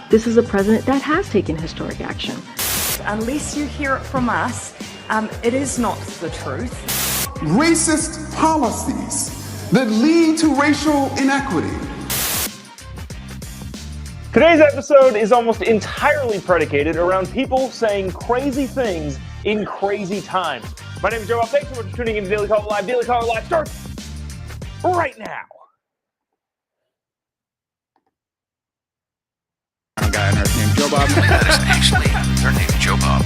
This is a president that has taken historic action. Unless you hear it from us, it is not the truth. Racist policies that lead to racial inequity. Today's episode is almost entirely predicated around people saying crazy things in crazy times. My name is Jobob. Thanks so much for tuning in to Daily Caller Live. Daily Caller Live starts right now. A guy on earth named Jobob. That is actually her name, Jobob.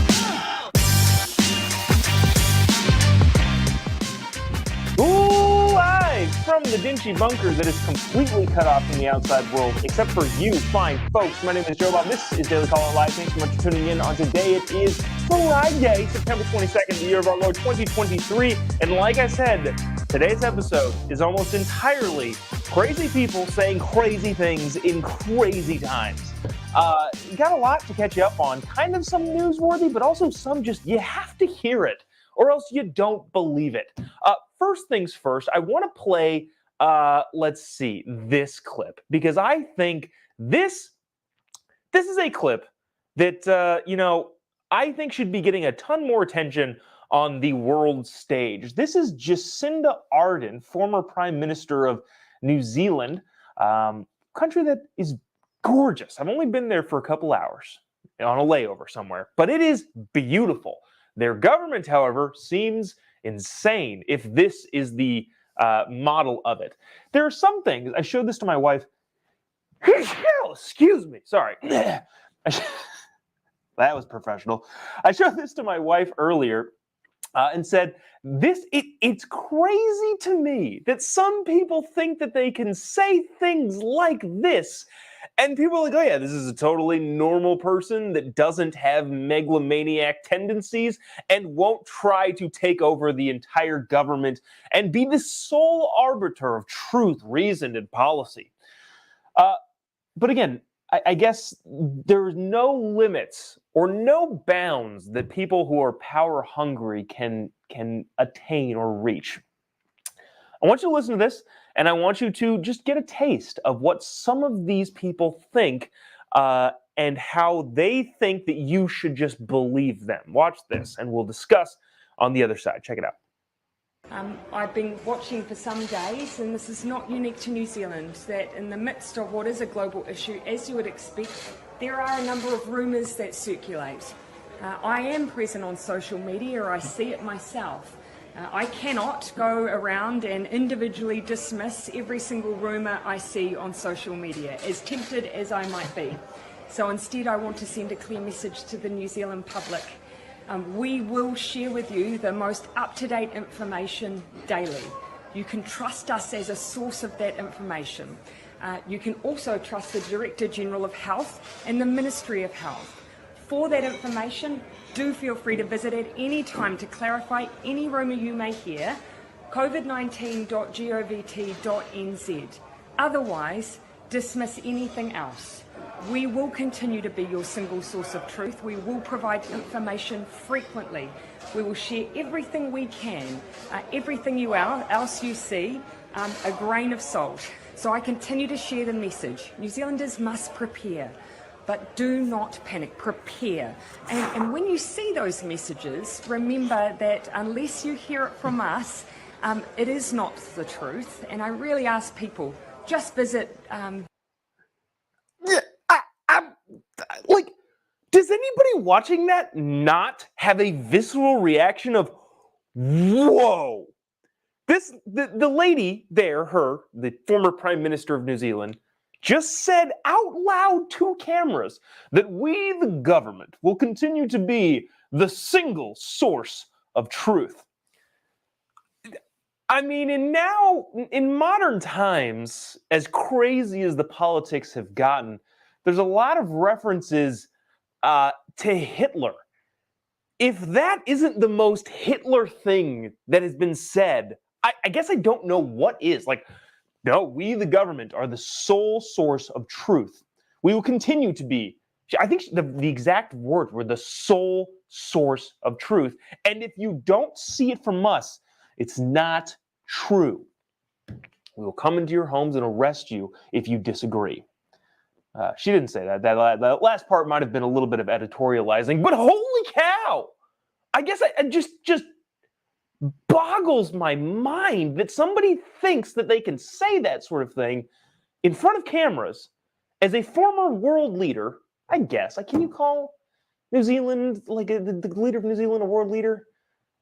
Live from the Dingy bunker that is completely cut off from the outside world, except for you fine folks. My name is Jobob. This is Daily Caller Live. Thanks so much for tuning in on today. It is Friday, September 22nd, the year of our Lord 2023. And like I said, today's episode is almost entirely crazy people saying crazy things in crazy times. Got a lot to catch you up on, kind of some newsworthy, but also some just, you have to hear it, or else you don't believe it. First things first, I want to play, let's see, this clip, because I think this is a clip that, I think should be getting a ton more attention on the world stage. This is Jacinda Ardern, former Prime Minister of New Zealand, country that is gorgeous. I've only been there for a couple hours on a layover somewhere, but it is beautiful. Their government, however, seems insane if this is the model of it. There are some things, I showed this to my wife. Excuse me, sorry. That was professional. I showed this to my wife earlier and said, it's crazy to me that some people think that they can say things like this. And people are like, oh yeah, this is a totally normal person that doesn't have megalomaniac tendencies and won't try to take over the entire government and be the sole arbiter of truth, reason, and policy. But again, I guess there's no limits or no bounds that people who are power hungry can attain or reach. I want you to listen to this, and I want you to just get a taste of what some of these people think and how they think that you should just believe them. Watch this, and we'll discuss on the other side. Check it out. I've been watching for some days, and this is not unique to New Zealand, that in the midst of what is a global issue, as you would expect, there are a number of rumours that circulate. I am present on social media, or I see it myself. I cannot go around and individually dismiss every single rumour I see on social media, as tempted as I might be. So instead, I want to send a clear message to the New Zealand public. We will share with you the most up-to-date information daily. You can trust us as a source of that information. You can also trust the Director General of Health and the Ministry of Health. For that information, do feel free to visit at any time to clarify any rumour you may hear, covid19.govt.nz. Otherwise, dismiss anything else. We will continue to be your single source of truth. We will provide information frequently. We will share everything we can, everything else you see, a grain of salt. So I continue to share the message. New Zealanders must prepare. But do not panic, prepare. And when you see those messages, remember that unless you hear it from us, it is not the truth. And I really ask people, just visit... Does anybody watching that not have a visceral reaction of, whoa? The lady there, the former Prime Minister of New Zealand, just said out loud to cameras that we, the government, will continue to be the single source of truth. I mean, and now, in modern times, as crazy as the politics have gotten, there's a lot of references to Hitler. If that isn't the most Hitler thing that has been said, I guess I don't know what is. No, we, the government, are the sole source of truth. We will continue to be. I think the exact words were the sole source of truth. And if you don't see it from us, it's not true. We will come into your homes and arrest you if you disagree. She didn't say that. That last part might have been a little bit of editorializing, but holy cow! I guess I just boggles my mind that somebody thinks that they can say that sort of thing in front of cameras as a former world leader. I guess. Can you call New Zealand, like the leader of New Zealand, a world leader?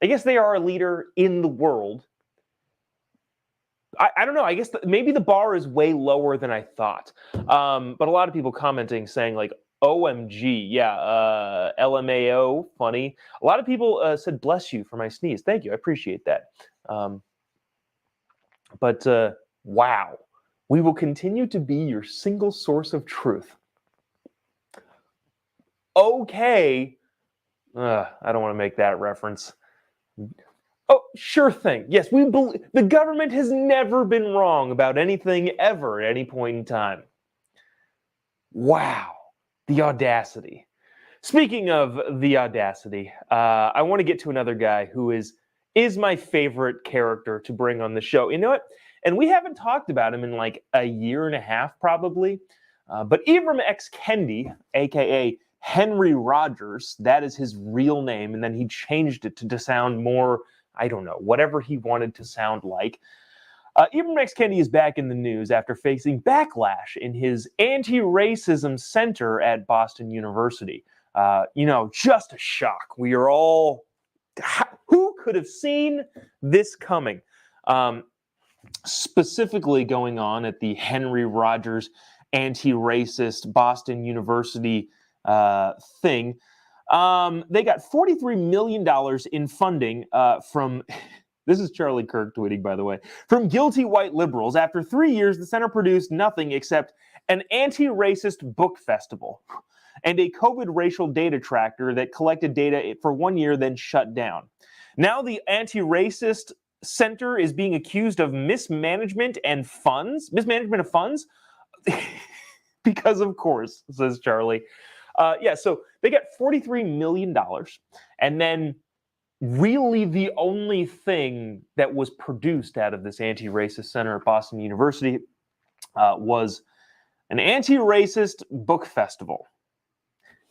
I guess they are a leader in the world. I don't know. I guess maybe the bar is way lower than I thought. But a lot of people commenting saying like, OMG, yeah, LMAO, funny. A lot of people said, bless you for my sneeze. Thank you. I appreciate that. But wow, we will continue to be your single source of truth. Okay. I don't want to make that reference. Oh, sure thing. Yes, we believe the government has never been wrong about anything ever at any point in time. Wow, the audacity. Speaking of the audacity, I want to get to another guy who is my favorite character to bring on the show. You know what? And we haven't talked about him in like a year and a half probably. But Ibram X. Kendi, a.k.a. Henry Rogers, that is his real name, and then he changed it to sound more, I don't know, whatever he wanted to sound like. Ibram X. Kendi is back in the news after facing backlash in his anti-racism center at Boston University. Just a shock. We are all, who could have seen this coming? Specifically going on at the Henry Rogers anti-racist Boston University thing. They got $43 million in funding from, this is Charlie Kirk tweeting, by the way, from guilty white liberals. After 3 years, the center produced nothing except an anti-racist book festival and a COVID racial data tracker that collected data for 1 year, then shut down. Now the anti-racist center is being accused of mismanagement of funds? Because of course, says Charlie. So they got $43 million. And then really the only thing that was produced out of this anti-racist center at Boston University was an anti-racist book festival.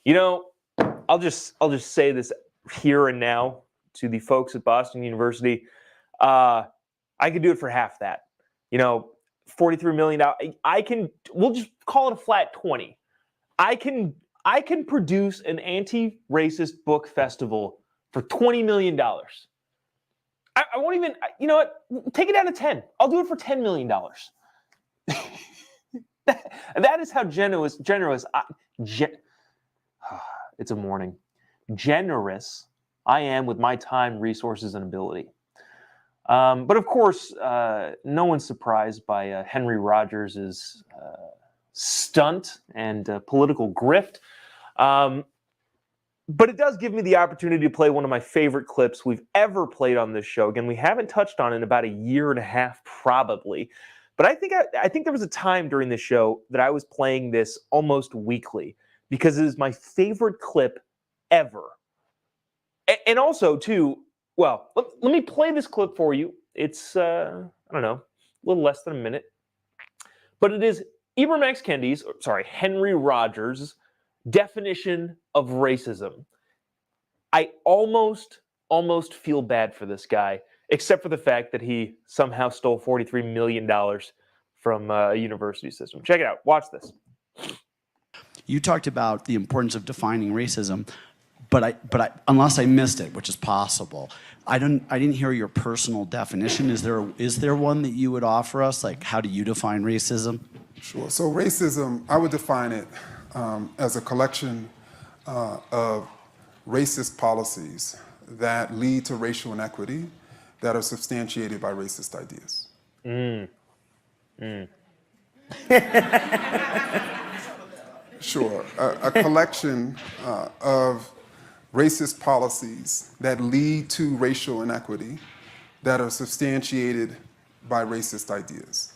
I'll just say this here and now to the folks at Boston University. I could do it for half that. $43 million. We'll just call it a flat 20. I can produce an anti-racist book festival for $20 million. I won't even, you know what? Take it down to 10. I'll do it for $10 million. That is how generous, it's a morning. Generous I am with my time, resources, and ability. But of course, no one's surprised by Henry Rogers' stunt and political grift. But it does give me the opportunity to play one of my favorite clips we've ever played on this show. Again, we haven't touched on it in about a year and a half, probably. But I think there was a time during the show that I was playing this almost weekly because it is my favorite clip ever. And also, too, well, let me play this clip for you. It's, I don't know, a little less than a minute. But it is Ibram X. Henry Rogers' definition of racism. I almost feel bad for this guy, except for the fact that he somehow stole $43 million from a university system. Check it out. Watch this. You talked about the importance of defining racism, but I unless I missed it, which is possible, I didn't hear your personal definition. Is there one that you would offer us? Like, how do you define racism? Sure. So racism, I would define it as a collection of racist policies that lead to racial inequity that are substantiated by racist ideas. Sure. A collection of racist policies that lead to racial inequity that are substantiated by racist ideas.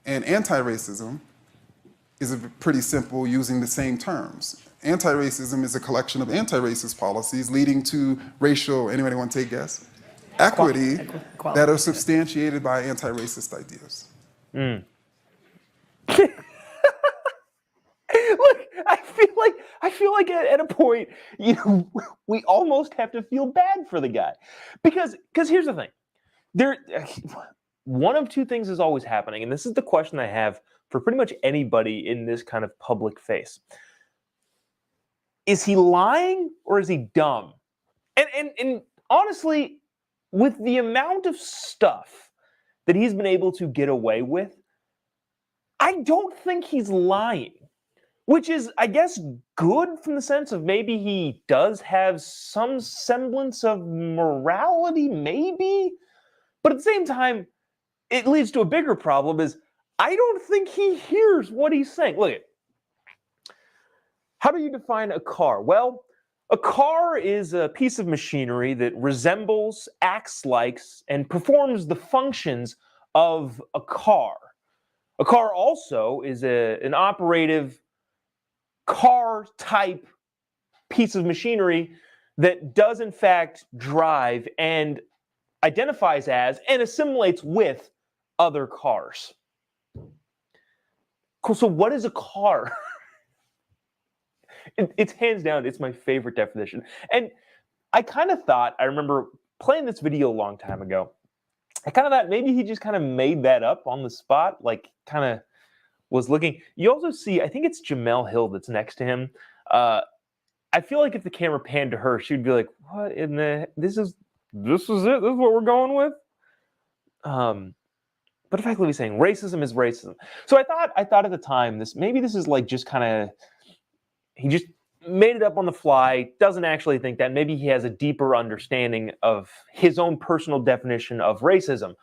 And anti-racism is pretty simple, using the same terms. Anti-racism is a collection of anti-racist policies leading to racial, anybody want to take a guess? Equity that are substantiated by anti-racist ideas. feel like at a point, we almost have to feel bad for the guy, because here's the thing, one of two things is always happening, and this is the question I have for pretty much anybody in this kind of public face. Is he lying or is he dumb? And honestly, with the amount of stuff that he's been able to get away with, I don't think he's lying, which is, I guess, good from the sense of maybe he does have some semblance of morality, maybe, but at the same time, it leads to a bigger problem is I don't think he hears what he's saying. Look at it. How do you define a car? Well, a car is a piece of machinery that resembles, acts like, and performs the functions of a car. A car also is an operative car-type piece of machinery that does in fact drive and identifies as and assimilates with other cars. Cool, so what is a car? It's hands down, it's my favorite definition. And I kind of thought, I remember playing this video a long time ago, I kind of thought maybe he just kind of made that up on the spot, like kind of was looking. You also see, I think it's Jamel Hill that's next to him. I feel like if the camera panned to her, she'd be like, what in the, this is it? This is what we're going with? But effectively saying racism is racism. So I thought at the time, maybe this is like just kind of, he just made it up on the fly, doesn't actually think that. Maybe he has a deeper understanding of his own personal definition of racism.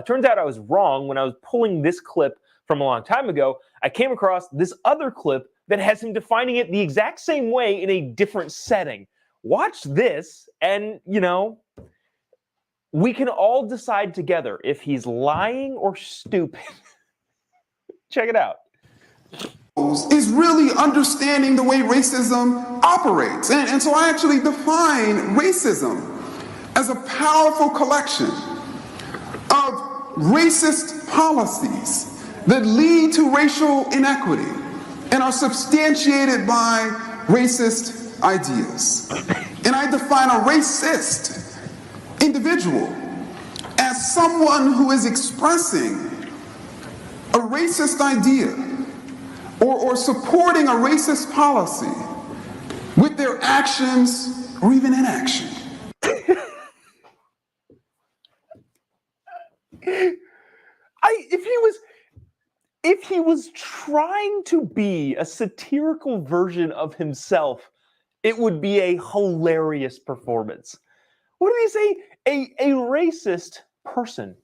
Turns out I was wrong. When I was pulling this clip from a long time ago, I came across this other clip that has him defining it the exact same way in a different setting. Watch this, and, we can all decide together if he's lying or stupid. Check it out. Is really understanding the way racism operates. And so I actually define racism as a powerful collection of racist policies that lead to racial inequity and are substantiated by racist ideas. And I define a racist individual as someone who is expressing a racist idea or supporting a racist policy with their actions or even inaction. If he was trying to be a satirical version of himself, it would be a hilarious performance. What did he say? A racist person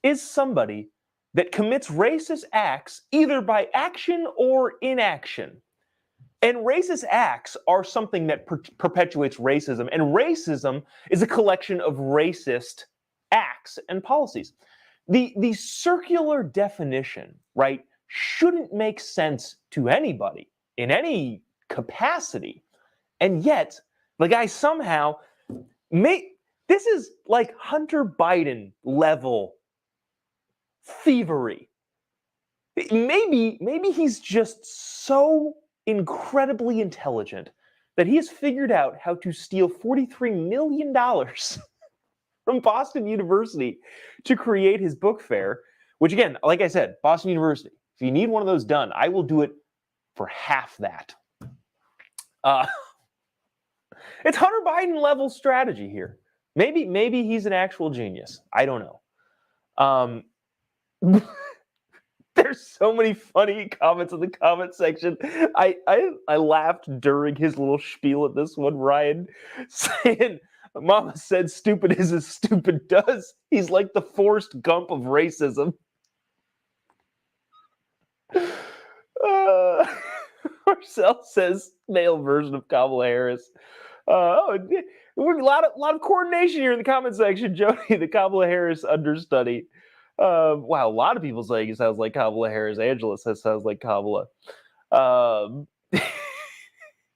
is somebody that commits racist acts either by action or inaction. And racist acts are something that perpetuates racism. And racism is a collection of racist acts and policies. The circular definition, right, shouldn't make sense to anybody in any capacity. And yet, the guy somehow this is like Hunter Biden level thievery. Maybe he's just so incredibly intelligent that he has figured out how to steal $43 million from Boston University to create his book fair, which again, like I said, Boston University, if you need one of those done, I will do it for half that. It's Hunter Biden level strategy here. Maybe he's an actual genius. I don't know. There's so many funny comments in the comment section. I laughed during his little spiel at this one, Ryan, saying, Mama said stupid is as stupid does. He's like the Forrest Gump of racism. Marcel says male version of Kamala Harris. A lot of coordination here in the comment section, Jody, the Kamala Harris understudy. Wow, a lot of people saying it sounds like Kamala Harris. Angela says sounds like Kamala.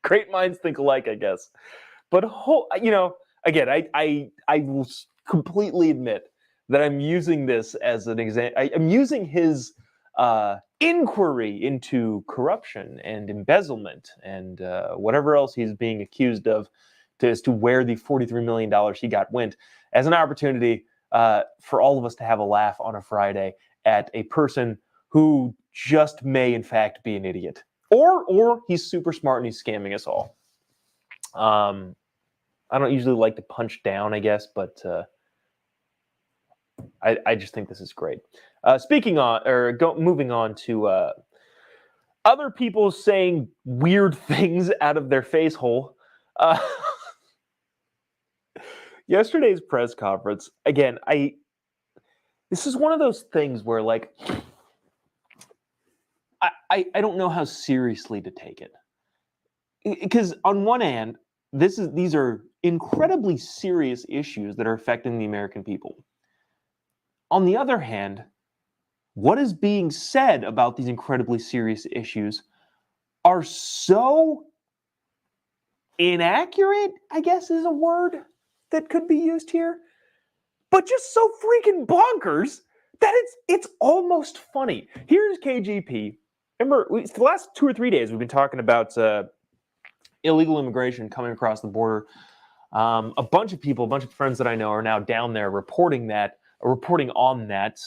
Great minds think alike, I guess. But again, I will completely admit that I'm using this as an example. I'm using his inquiry into corruption and embezzlement and whatever else he's being accused of as to where the $43 million he got went, as an opportunity for all of us to have a laugh on a Friday at a person who just may in fact be an idiot. Or he's super smart and he's scamming us all. I don't usually like to punch down, I guess, but I just think this is great. Moving on to other people saying weird things out of their face hole. Yesterday's press conference, again, this is one of those things where, like, I don't know how seriously to take it. Because on one hand, these are incredibly serious issues that are affecting the American people. On the other hand, what is being said about these incredibly serious issues are so inaccurate, I guess is a word that could be used here, but just so freaking bonkers that it's almost funny. Here's KGP. Remember, for the last 2 or 3 days, we've been talking about illegal immigration coming across the border. A bunch of friends that I know are now down there reporting on that,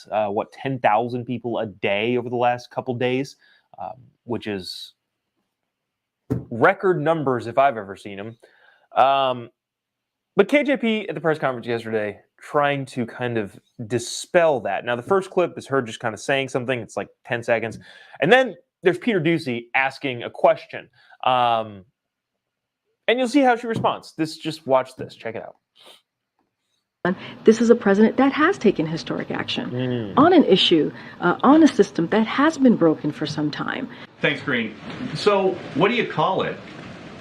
10,000 people a day over the last couple days, which is record numbers if I've ever seen them. But KJP at the press conference yesterday trying to kind of dispel that. Now, the first clip is her just kind of saying something. It's like 10 seconds. And then there's Peter Doocy asking a question. And you'll see how she responds. Just watch this. Check it out. This is a president that has taken historic action on an issue, on a system that has been broken for some time. Thanks, Green. So what do you call it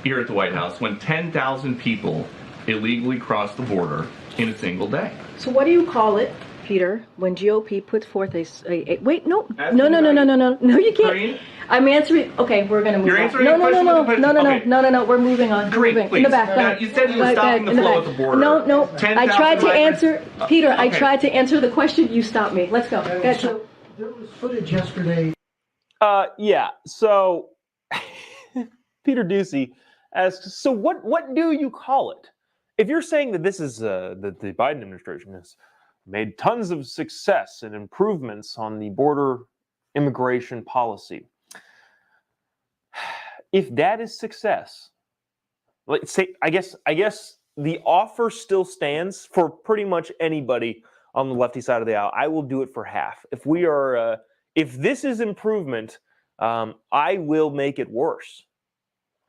here at the White House when 10,000 people illegally cross the border in a single day? So what do you call it, Peter, when GOP puts forth wait, no, you can't. Green? I'm answering. Okay, we're gonna move You're on. answering No, the question with the question? Okay. We're moving on. Green, We're moving. please. In the back. Go ahead. You said you were Go stopping ahead, the in flow back. at the border. No. 10,000 I tried to migrants. answer, Peter. I Okay. tried to answer the question. You stopped me. Let's go. Go ahead. So there was footage yesterday. Yeah. So Peter Doocy asks, so what do you call it? If you're saying that this is that the Biden administration has made tons of success and improvements on the border immigration policy, if that is success, let's say, I guess the offer still stands for pretty much anybody on the lefty side of the aisle. I will do it for half. If this is improvement, I will make it worse.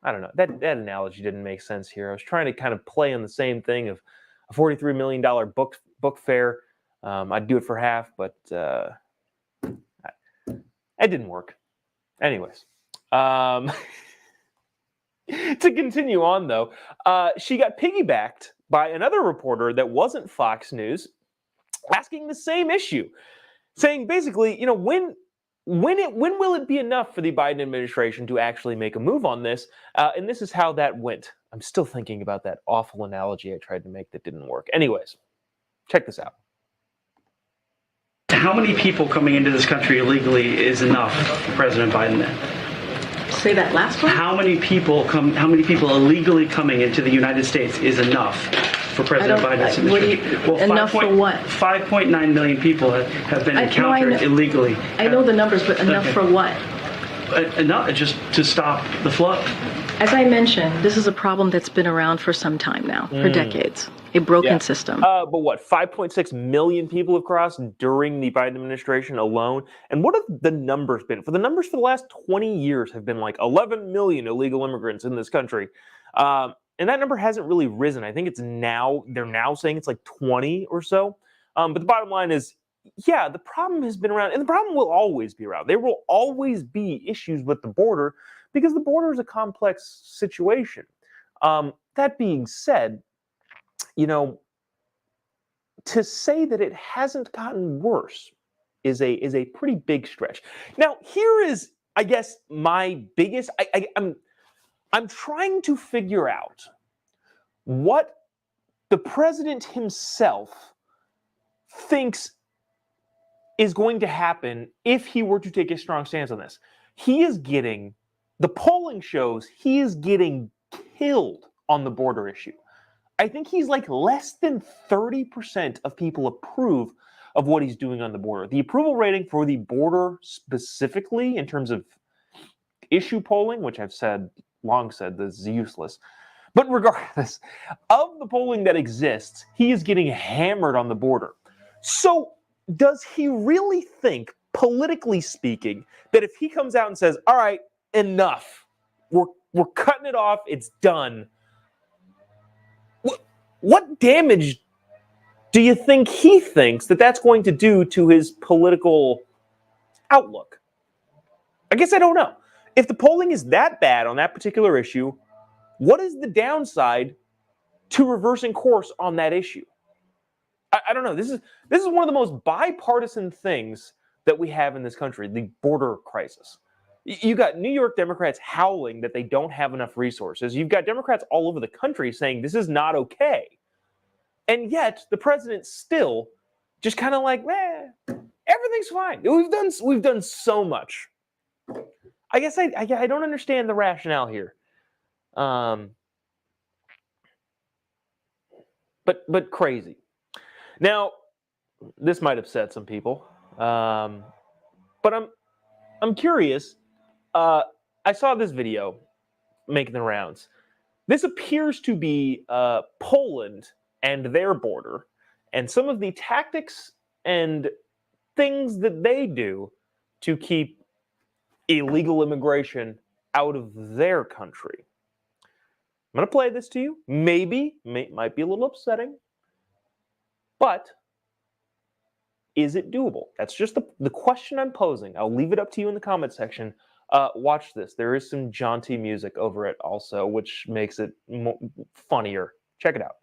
I don't know. That analogy didn't make sense here. I was trying to kind of play on the same thing of a $43 million book fair. I'd do it for half, but it didn't work. Anyways. To continue on, though, she got piggybacked by another reporter that wasn't Fox News, asking the same issue, saying basically, when will it be enough for the Biden administration to actually make a move on this? And this is how that went. I'm still thinking about that awful analogy I tried to make that didn't work. Anyways, check this out. How many people coming into this country illegally is enough for President Biden then? Say that last one. How many people illegally coming into the United States is enough for President Biden's administration? Enough for what? 5.9 million people have been encountered illegally. I know the numbers, but enough for what? Enough just to stop the flow. As I mentioned, this is a problem that's been around for some time now, for decades. A broken system. But what, 5.6 million people have crossed during the Biden administration alone? And what have the numbers been? The numbers for the last 20 years have been like 11 million illegal immigrants in this country. And that number hasn't really risen. I think they're now saying it's like 20 or so. But the bottom line is, yeah, the problem has been around, and the problem will always be around. There will always be issues with the border because the border is a complex situation. That being said, to say that it hasn't gotten worse is a pretty big stretch. Now, here is, I guess, my biggest. I'm trying to figure out what the president himself thinks is going to happen if he were to take a strong stance on this. The polling shows he is getting killed on the border issue. I think he's like less than 30% of people approve of what he's doing on the border. The approval rating for the border specifically in terms of issue polling, which I've long said this is useless, but regardless of the polling that exists, he is getting hammered on the border. So does he really think, politically speaking, that if he comes out and says, all right, enough, we're cutting it off, it's done, what damage do you think he thinks that that's going to do to his political outlook? I guess I don't know. If the polling is that bad on that particular issue, what is the downside to reversing course on that issue? I don't know. This is one of the most bipartisan things that we have in this country, the border crisis. You got New York Democrats howling that they don't have enough resources. You've got Democrats all over the country saying this is not okay. And yet the president still just kind of like, everything's fine. We've done so much. I guess I don't understand the rationale here. But crazy. Now, this might upset some people, but I'm curious. I saw this video making the rounds. This appears to be Poland and their border, and some of the tactics and things that they do to keep illegal immigration out of their country. I'm going to play this to you. Might be a little upsetting, but is it doable? That's just the question I'm posing. I'll leave it up to you in the comment section. Watch this. There is some jaunty music over it also, which makes it funnier. Check it out.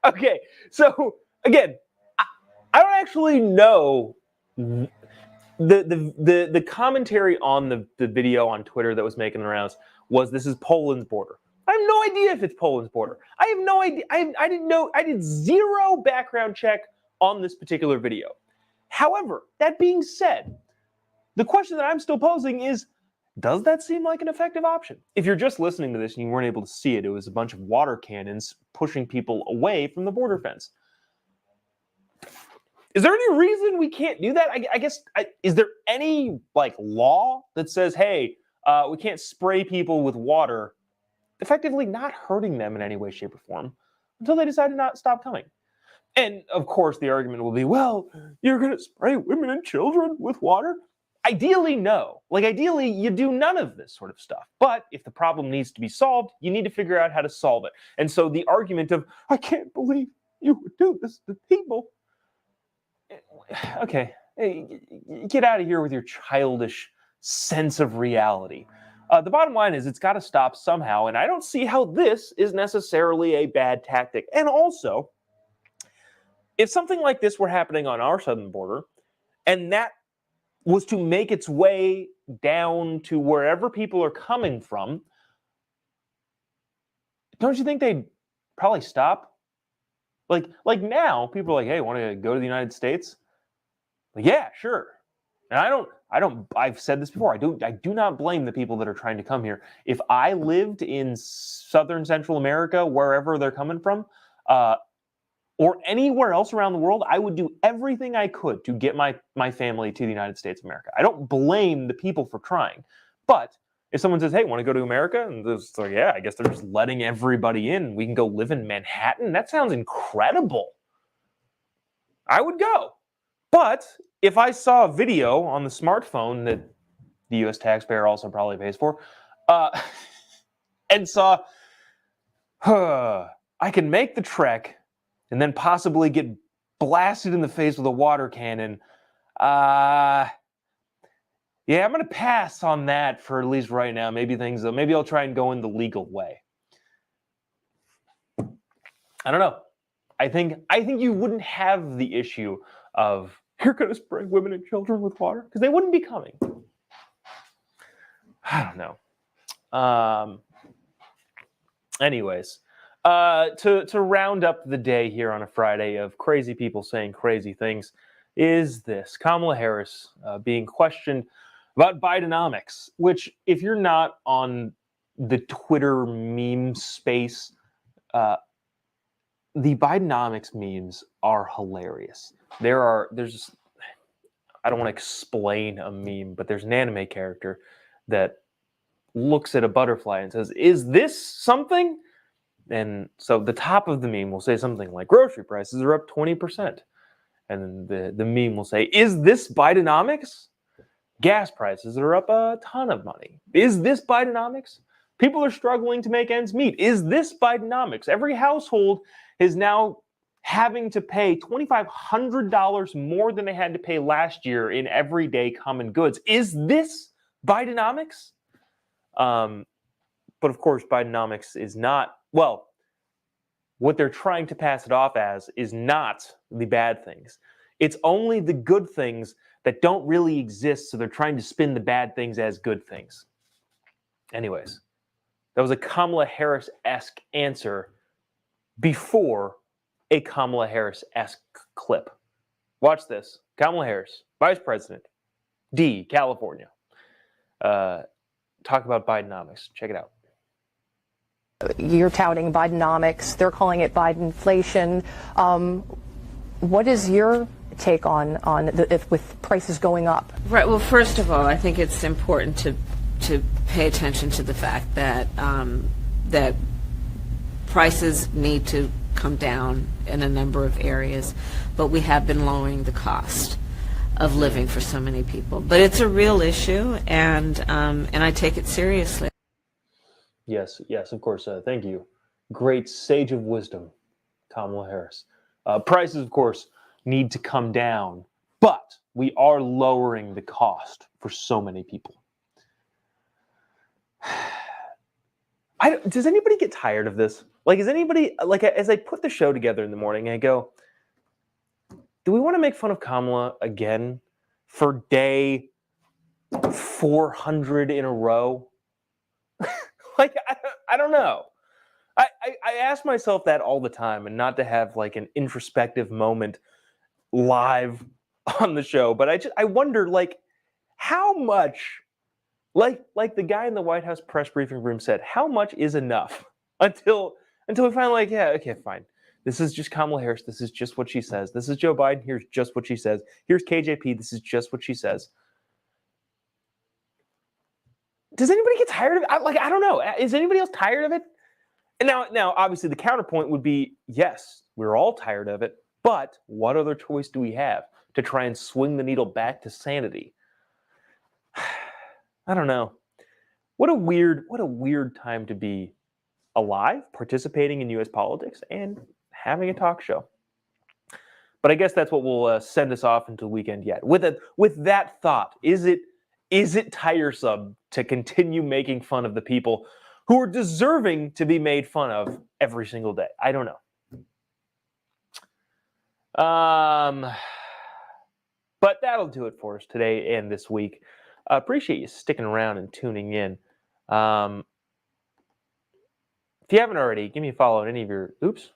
Okay, so again, I don't actually know the commentary on the video on Twitter that was making the rounds was this is Poland's border. I have no idea if it's Poland's border. I have no idea. I didn't know. I did zero background check on this particular video. However, that being said, the question that I'm still posing is, does that seem like an effective option? If you're just listening to this and you weren't able to see it, it was a bunch of water cannons pushing people away from the border fence. Is there any reason we can't do that? I guess, is there any law that says, hey, we can't spray people with water, effectively not hurting them in any way, shape, or form until they decide to not stop coming? And of course, the argument will be, well, you're going to spray women and children with water? Ideally, no. Ideally, you do none of this sort of stuff. But if the problem needs to be solved, you need to figure out how to solve it. And so the argument of, I can't believe you would do this to people. Okay, hey, get out of here with your childish sense of reality. The bottom line is it's got to stop somehow, and I don't see how this is necessarily a bad tactic. And also, if something like this were happening on our southern border, and that was to make its way down to wherever people are coming from, don't you think they'd probably stop? Like now, people are like, hey, want to go to the United States? Yeah, sure. And I've said this before, I do not blame the people that are trying to come here. If I lived in Southern Central America, wherever they're coming from, or anywhere else around the world, I would do everything I could to get my family to the United States of America. I don't blame the people for trying. But if someone says, hey, want to go to America? And it's like, yeah, I guess they're just letting everybody in. We can go live in Manhattan. That sounds incredible. I would go. But if I saw a video on the smartphone that the U.S. taxpayer also probably pays for, and saw, I can make the trek and then possibly get blasted in the face with a water cannon. Yeah, I'm going to pass on that for at least right now. Maybe I'll try and go in the legal way. I don't know. I think you wouldn't have the issue of you're going to spray women and children with water because they wouldn't be coming. I don't know. Anyways, to round up the day here on a Friday of crazy people saying crazy things is this. Kamala Harris being questioned about Bidenomics, which if you're not on the Twitter meme space, the Bidenomics memes are hilarious. There's I don't want to explain a meme, but there's an anime character that looks at a butterfly and says, "Is this something?" And so the top of the meme will say something like, "Grocery prices are up 20%." And then the meme will say, "Is this Bidenomics?" Gas prices are up a ton of money. Is this Bidenomics? People are struggling to make ends meet. Is this Bidenomics? Every household is now having to pay $2,500 more than they had to pay last year in everyday common goods. Is this Bidenomics? But of course, Bidenomics is not, well, what they're trying to pass it off as is not the bad things. It's only the good things that don't really exist, so they're trying to spin the bad things as good things. Anyways, that was a Kamala Harris-esque answer before a Kamala Harris-esque clip. Watch this. Kamala Harris, Vice President, D, California. Talk about Bidenomics. Check it out. You're touting Bidenomics. They're calling it Bidenflation. What is your take on if with prices going up? Right. Well, first of all, I think it's important to pay attention to the fact that that prices need to come down in a number of areas, but we have been lowering the cost of living for so many people. But it's a real issue, and I take it seriously. Yes, of course. Thank you. Great sage of wisdom, Kamala Harris. Prices, of course, need to come down, but we are lowering the cost for so many people. Does anybody get tired of this? Like, is anybody, like, as I put the show together in the morning, I go, do we want to make fun of Kamala again for day 400 in a row? Like, I don't know. I ask myself that all the time, and not to have like an introspective moment live on the show, but I wonder, like, how much, like the guy in the White House press briefing room said, how much is enough until we finally, like, yeah, okay, fine. This is just Kamala Harris. This is just what she says. This is Joe Biden. Here's just what she says. Here's KJP. This is just what she says. Does anybody get tired of it? I don't know. Is anybody else tired of it? And now, obviously, the counterpoint would be, yes, we're all tired of it, but what other choice do we have to try and swing the needle back to sanity? I don't know. What a weird time to be alive, participating in U.S. politics, and having a talk show. But I guess that's what will send us off into the weekend yet. With that thought, is it tiresome to continue making fun of the people who are deserving to be made fun of every single day? I don't know. But that'll do it for us today and this week. Appreciate you sticking around and tuning in. If you haven't already, give me a follow on any of your... Oops.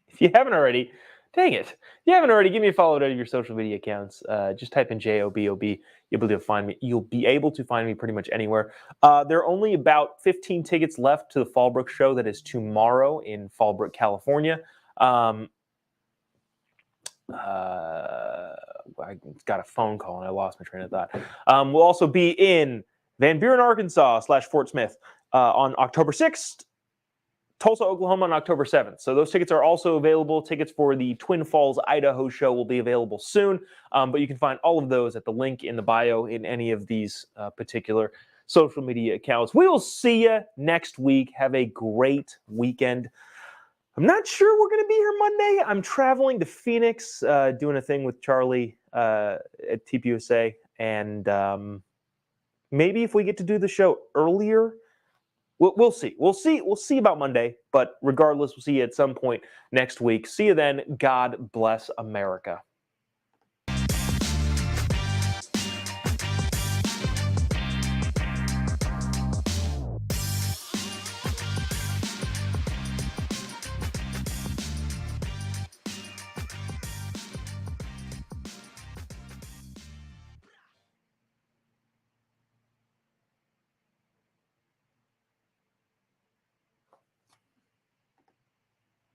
If you haven't already, dang it. If you haven't already, give me a follow on any of your social media accounts. Just type in JOBOB. You'll be able to find me. You'll be able to find me pretty much anywhere. There are only about 15 tickets left to the Fallbrook show that is tomorrow in Fallbrook, California. I got a phone call and I lost my train of thought. We'll also be in Van Buren, Arkansas / Fort Smith on October 6th. Tulsa, Oklahoma on October 7th. So those tickets are also available. Tickets for the Twin Falls, Idaho show will be available soon. But you can find all of those at the link in the bio in any of these particular social media accounts. We will see you next week. Have a great weekend. I'm not sure we're going to be here Monday. I'm traveling to Phoenix, doing a thing with Charlie at TPUSA, and maybe if we get to do the show earlier, we'll see. We'll see about Monday. But regardless, we'll see you at some point next week. See you then. God bless America.